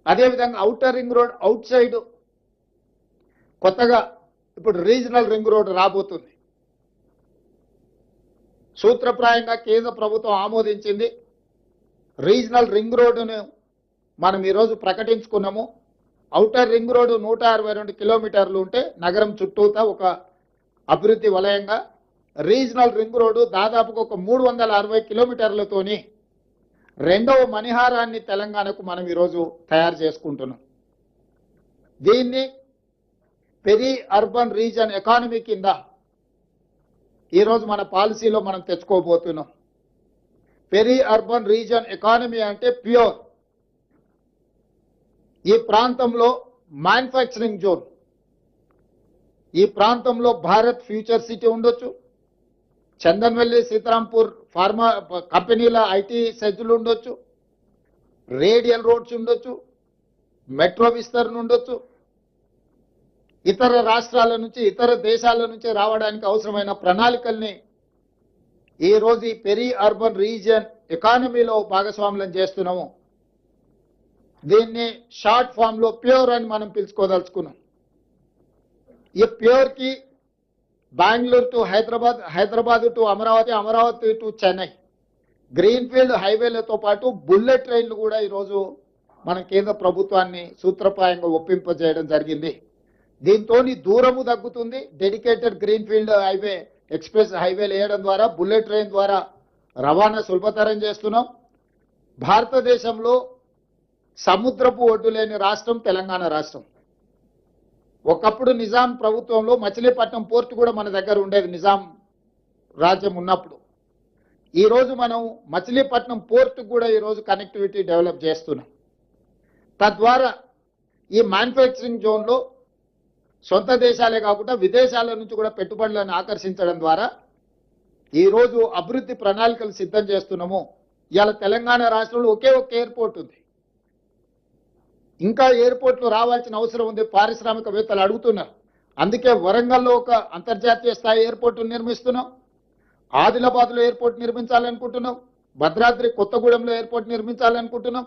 అదేవిధంగా outer ring road out side కొత్తగా ఇప్పుడు రీజనల్ రింగ్ రోడ్ రాబోతుంది. సూత్రప్రాయంగా కేంద్ర ప్రభుత్వం ఆమోదించింది. రీజనల్ రింగ్ రోడ్డును మనం ఈరోజు ప్రకటించుకున్నాము. ఔటర్ రింగ్ రోడ్డు 162 కిలోమీటర్లు ఉంటే నగరం చుట్టూతా ఒక అభివృద్ధి వలయంగా, రీజనల్ రింగ్ రోడ్డు దాదాపుగా ఒక 360 కిలోమీటర్లతోని రెండవ మణిహారాన్ని తెలంగాణకు మనం ఈరోజు తయారు చేసుకుంటున్నాం. దీన్ని పెరి అర్బన్ రీజన్ ఎకానమీ కింద ఈరోజు మన పాలసీలో మనం తెచ్చుకోబోతున్నాం. పెరి అర్బన్ రీజన్ ఎకానమీ అంటే ప్యూర్. ఈ ప్రాంతంలో మ్యానుఫ్యాక్చరింగ్ జోన్, ఈ ప్రాంతంలో భారత్ ఫ్యూచర్ సిటీ ఉండొచ్చు, చందన్వెల్లి సీతారాంపూర్ ఫార్మా కంపెనీల ఐటీ సెజ్లు ఉండొచ్చు, రేడియల్ రోడ్స్ ఉండొచ్చు, మెట్రో విస్తరణ ఉండొచ్చు, ఇతర రాష్ట్రాల నుంచి ఇతర దేశాల నుంచి రావడానికి అవసరమైన ప్రణాళికల్ని ఈరోజు ఈ పెరి అర్బన్ రీజియన్ ఎకానమీలో భాగస్వామ్యం చేస్తున్నాము. దీన్ని షార్ట్ ఫామ్ లో ప్యూర్ అని మనం పిలుచుకోదలుచుకున్నాం. ఈ ప్యూర్ కి Bengaluru to Hyderabad, Hyderabad to Amaravati, Amaravati to Chennai greenfield హైవేలతో పాటు బుల్లెట్ ట్రైన్లు కూడా ఈరోజు మన కేంద్ర ప్రభుత్వాన్ని సూత్రప్రాయంగా ఒప్పింపజేయడం జరిగింది. దీంతో దూరము తగ్గుతుంది. డెడికేటెడ్ గ్రీన్ఫీల్డ్ హైవే, ఎక్స్ప్రెస్ హైవేలు వేయడం ద్వారా, బుల్లెట్ ట్రైన్ ద్వారా రవాణా సులభతరం చేస్తున్నాం. భారతదేశంలో సముద్రపు ఒడ్డు లేని రాష్ట్రం తెలంగాణ రాష్ట్రం. ఒకప్పుడు నిజాం ప్రభుత్వంలో మచిలీపట్నం పోర్టు కూడా మన దగ్గర ఉండేది, నిజాం రాజ్యం ఉన్నప్పుడు. ఈరోజు మనం మచిలీపట్నం పోర్టు కూడా ఈరోజు కనెక్టివిటీ డెవలప్ చేస్తున్నాం. తద్వారా ఈ మ్యానుఫ్యాక్చరింగ్ జోన్లో సొంత దేశాలే కాకుండా విదేశాల నుంచి కూడా పెట్టుబడులను ఆకర్షించడం ద్వారా ఈరోజు అభివృద్ధి ప్రణాళికలు సిద్ధం చేస్తున్నాము. ఇవాళ తెలంగాణ రాష్ట్రంలో ఒకే ఒక ఎయిర్పోర్ట్ ఉంది. ఇంకా ఎయిర్పోర్ట్లు రావాల్సిన అవసరం ఉంది, పారిశ్రామికవేత్తలు అడుగుతున్నారు. అందుకే వరంగల్లో ఒక అంతర్జాతీయ స్థాయి ఎయిర్పోర్టు నిర్మిస్తున్నాం, ఆదిలాబాద్లో ఎయిర్పోర్ట్ నిర్మించాలనుకుంటున్నాం, భద్రాద్రి కొత్తగూడెంలో ఎయిర్పోర్ట్ నిర్మించాలనుకుంటున్నాం,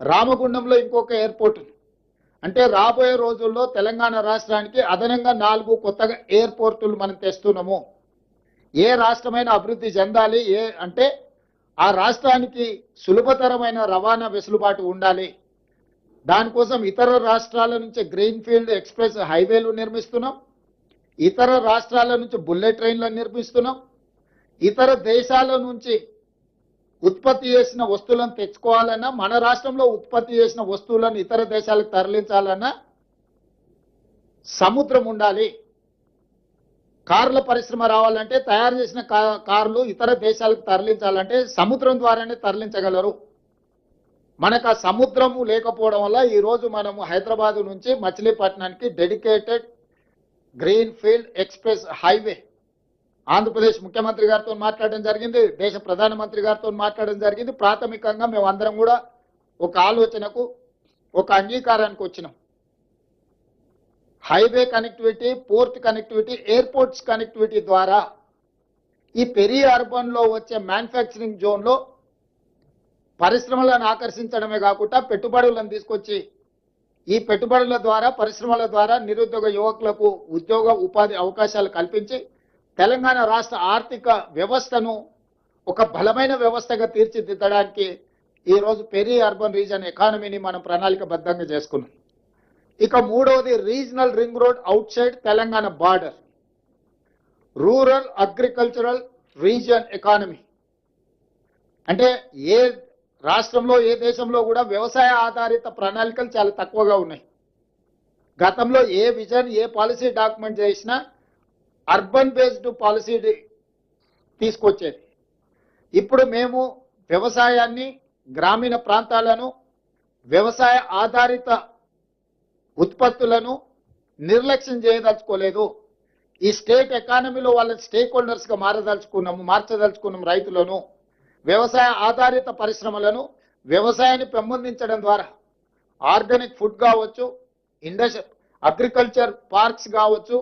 రామగుండంలో ఇంకొక ఎయిర్పోర్ట్. అంటే రాబోయే రోజుల్లో తెలంగాణ రాష్ట్రానికి అదనంగా 4 కొత్తగా ఎయిర్పోర్టులు మనం తెస్తున్నాము. ఏ రాష్ట్రమైనా అభివృద్ధి చెందాలి అంటే ఆ రాష్ట్రానికి సులభతరమైన రవాణా వెసులుబాటు ఉండాలి. దానికోసం ఇతర రాష్ట్రాల నుంచి గ్రీన్ఫీల్డ్ ఎక్స్ప్రెస్ హైవేలు నిర్మిస్తున్నాం, ఇతర రాష్ట్రాల నుంచి బుల్లెట్ ట్రైన్లను నిర్మిస్తున్నాం, ఇతర దేశాల నుంచి ఉత్పత్తి చేసిన వస్తువులను తెచ్చుకోవాలన్నా, మన రాష్ట్రంలో ఉత్పత్తి చేసిన వస్తువులను ఇతర దేశాలకు తరలించాలన్నా సముద్రం ఉండాలి. కార్ల పరిశ్రమ రావాలంటే, తయారు చేసిన కార్లు ఇతర దేశాలకు తరలించాలంటే సముద్రం ద్వారానే తరలించగలరు. మనకు ఆ సముద్రము లేకపోవడం వల్ల ఈరోజు మనము హైదరాబాద్ నుంచి మచిలీపట్నానికి dedicated greenfield express highway Andhra Pradesh ముఖ్యమంత్రి గారితో మాట్లాడడం జరిగింది, దేశ ప్రధానమంత్రి గారితో మాట్లాడడం జరిగింది. ప్రాథమికంగా మేము అందరం కూడా ఒక ఆలోచనకు, ఒక అంగీకారానికి వచ్చినాం. Highway connectivity, port connectivity, airports connectivity ద్వారా ఈ పెరి అర్బన్ లో వచ్చే మ్యానుఫ్యాక్చరింగ్ జోన్ లో పరిశ్రమలను ఆకర్షించడమే కాకుండా పెట్టుబడులను తీసుకొచ్చి ఈ పెట్టుబడుల ద్వారా, పరిశ్రమల ద్వారా నిరుద్యోగ యువకులకు ఉద్యోగ ఉపాధి అవకాశాలు కల్పించి తెలంగాణ రాష్ట్ర ఆర్థిక వ్యవస్థను ఒక బలమైన వ్యవస్థగా తీర్చిదిద్దడానికి ఈరోజు పెరి అర్బన్ రీజన్ ఎకానమీని మనం ప్రణాళికబద్ధంగా చేసుకున్నాం. ఇక మూడవది regional ring road out side Telangana border, rural agricultural region economy. అంటే ఏ రాష్ట్రంలో, ఏ దేశంలో కూడా వ్యవసాయ ఆధారిత ప్రణాళికలు చాలా తక్కువగా ఉన్నాయి. గతంలో ఏ విజన్, ఏ పాలసీ డాక్యుమెంట్ చేసినా అర్బన్ బేస్డ్ పాలసీ తీసుకొచ్చేది. ఇప్పుడు మేము వ్యవసాయాన్ని, గ్రామీణ ప్రాంతాలను, వ్యవసాయ ఆధారిత ఉత్పత్తులను నిర్లక్ష్యం చేయదలుచుకోలేదు. ఈ స్టేట్ ఎకానమీలో వాళ్ళ స్టేక్ హోల్డర్స్గా మార్చదలుచుకున్నాం రైతులను, వ్యవసాయ ఆధారిత పరిశ్రమలను. వ్యవసాయాన్ని పెంపొందించడం ద్వారా ఆర్గానిక్ ఫుడ్ కావచ్చు, అగ్రికల్చర్ పార్క్స్ కావచ్చు,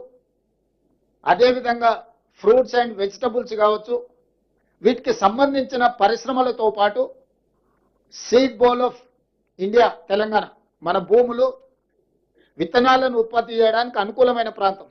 అదేవిధంగా ఫ్రూట్స్ అండ్ వెజిటబుల్స్ కావచ్చు, వీటికి సంబంధించిన పరిశ్రమలతో పాటు seed bowl of India Telangana మన భూములు విత్తనాలను ఉత్పత్తి చేయడానికి అనుకూలమైన ప్రాంతం.